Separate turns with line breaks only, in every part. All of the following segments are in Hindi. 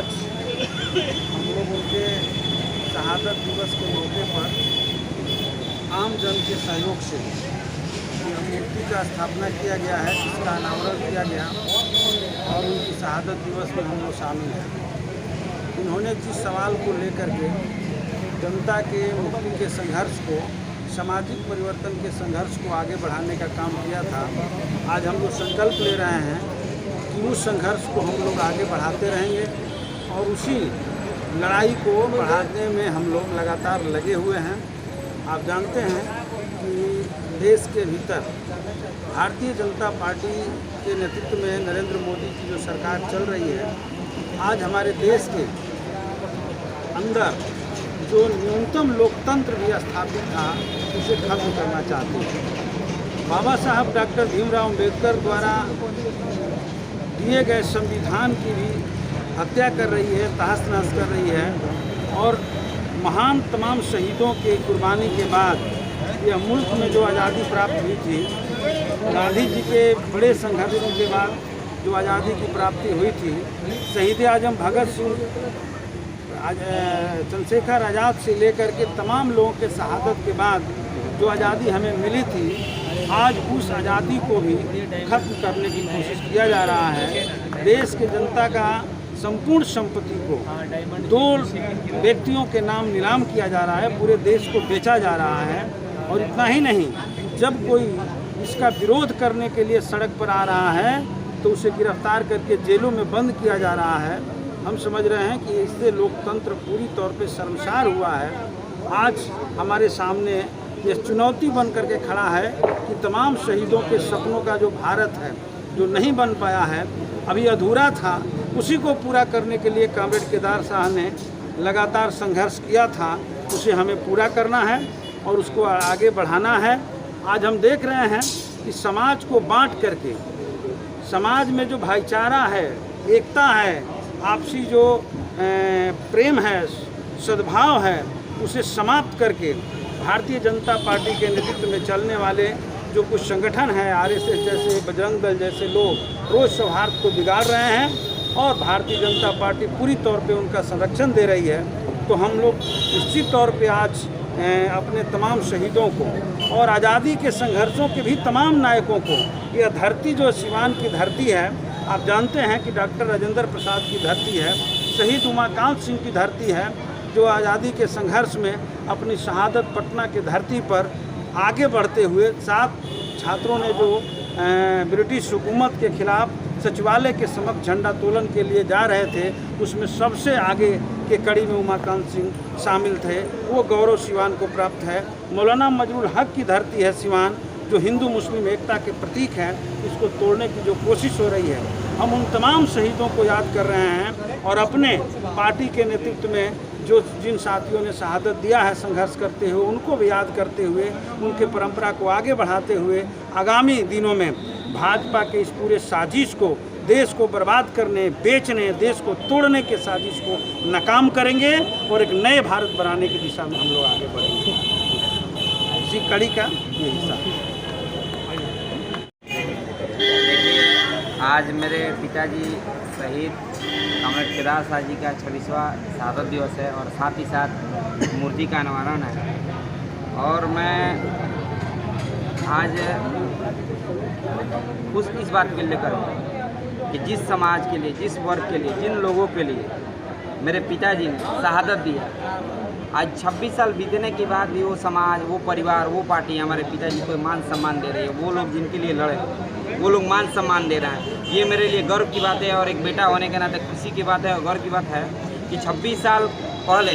आज हम लोग उनके शहादत दिवस के मौके पर आम जन के सहयोग से मूर्ति का स्थापना किया गया है, जिसका अनावरण किया गया और उनकी शहादत दिवस में हम लोग शामिल हैं। उन्होंने जिस सवाल को लेकर के जनता के मुक्ति के संघर्ष को, सामाजिक परिवर्तन के संघर्ष को आगे बढ़ाने का काम किया था, आज हम लोग संकल्प ले रहे हैं कि उस संघर्ष को हम लोग आगे बढ़ाते रहेंगे और उसी लड़ाई को बढ़ाने में हम लोग लगातार लगे हुए हैं। आप जानते हैं कि देश के भीतर भारतीय जनता पार्टी के नेतृत्व में नरेंद्र मोदी की जो सरकार चल रही है, आज हमारे देश के अंदर जो न्यूनतम लोकतंत्र भी स्थापित था उसे खत्म करना चाहते हैं। बाबा साहब डॉक्टर भीमराव अम्बेडकर द्वारा दिए गए संविधान की भी हत्या कर रही है, तहस नहस कर रही है और महान तमाम शहीदों के कुर्बानी के बाद यह मुल्क में जो आज़ादी प्राप्त हुई थी, गांधी जी के बड़े संघर्षों के बाद जो आज़ादी की प्राप्ति हुई थी, शहीद आजम भगत सिंह, चंद्रशेखर आज़ाद से लेकर के तमाम लोगों के शहादत के बाद जो आज़ादी हमें मिली थी, आज उस आज़ादी को भी खत्म करने की कोशिश किया जा रहा है। देश के जनता का संपूर्ण संपत्ति को दो व्यक्तियों के नाम नीलाम किया जा रहा है, पूरे देश को बेचा जा रहा है। और इतना ही नहीं, जब कोई इसका विरोध करने के लिए सड़क पर आ रहा है तो उसे गिरफ्तार करके जेलों में बंद किया जा रहा है। हम समझ रहे हैं कि इससे लोकतंत्र पूरी तौर पे शर्मसार हुआ है। आज हमारे सामने ये चुनौती बन करके खड़ा है कि तमाम शहीदों के सपनों का जो भारत है, जो नहीं बन पाया है, अभी अधूरा था, उसी को पूरा करने के लिए कॉमरेड केदार शाह ने लगातार संघर्ष किया था। उसे हमें पूरा करना है और उसको आगे बढ़ाना है। आज हम देख रहे हैं कि समाज को बांट करके, समाज में जो भाईचारा है, एकता है, आपसी जो प्रेम है, सद्भाव है, उसे समाप्त करके भारतीय जनता पार्टी के नेतृत्व में चलने वाले जो कुछ संगठन हैं, आरएसएस जैसे, बजरंग दल जैसे लोग रोज़ सौहार्द को बिगाड़ रहे हैं और भारतीय जनता पार्टी पूरी तौर पे उनका संरक्षण दे रही है। तो हम लोग निश्चित तौर पे आज अपने तमाम शहीदों को और आज़ादी के संघर्षों के भी तमाम नायकों को, यह धरती जो सिवान की धरती है, आप जानते हैं कि डॉक्टर राजेंद्र प्रसाद की धरती है, शहीद उमाकांत सिंह की धरती है, जो आज़ादी के संघर्ष में अपनी शहादत पटना की धरती पर आगे बढ़ते हुए 7 छात्रों ने जो ब्रिटिश हुकूमत के खिलाफ सचिवालय के समक्ष झंडा तोलन के लिए जा रहे थे, उसमें सबसे आगे के कड़ी में उमाकांत सिंह शामिल थे। वो गौरव सिवान को प्राप्त है। मौलाना मजरुल हक की धरती है सिवान, जो हिंदू मुस्लिम एकता के प्रतीक है। इसको तोड़ने की जो कोशिश हो रही है, हम उन तमाम शहीदों को याद कर रहे हैं और अपने पार्टी के नेतृत्व में जो जिन साथियों ने शहादत दिया है संघर्ष करते हुए, उनको भी याद करते हुए, उनके परंपरा को आगे बढ़ाते हुए आगामी दिनों में भाजपा के इस पूरे साजिश को, देश को बर्बाद करने, बेचने, देश को तोड़ने के साजिश को नाकाम करेंगे और एक नए भारत बनाने की दिशा में हम लोग आगे बढ़ेंगे। इसी कड़ी का ये हिस्सा।
आज मेरे पिताजी शहीद कॉमरेड केदार शाह जी का 26वां शहादत दिवस है और साथ ही साथ मूर्ति का अनावरण है। और मैं आज इस बात के लेकर कि जिस समाज के लिए, जिस वर्ग के लिए, जिन लोगों के लिए मेरे पिताजी ने शहादत दिया, आज 26 साल बीतने के बाद भी वो समाज, वो परिवार, वो पार्टी हमारे पिताजी को मान सम्मान दे रही है। वो लोग जिनके लिए लड़े, वो लोग मान सम्मान दे रहे हैं। ये मेरे लिए गर्व की बात है और एक बेटा होने के नाते खुशी की बात है और गर्व की बात है कि 26 साल पहले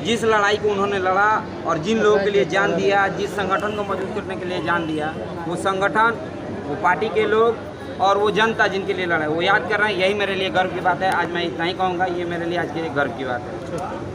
जिस लड़ाई को उन्होंने लड़ा और जिन लोगों के लिए जान दिया, जिस संगठन को मजबूत करने के लिए जान दिया, वो संगठन, वो पार्टी के लोग और वो जनता जिनके लिए लड़ा, वो याद कर रहे हैं। यही मेरे लिए गर्व की बात है। आज मैं इतना ही कहूँगा, ये मेरे लिए आज की गर्व की बात है।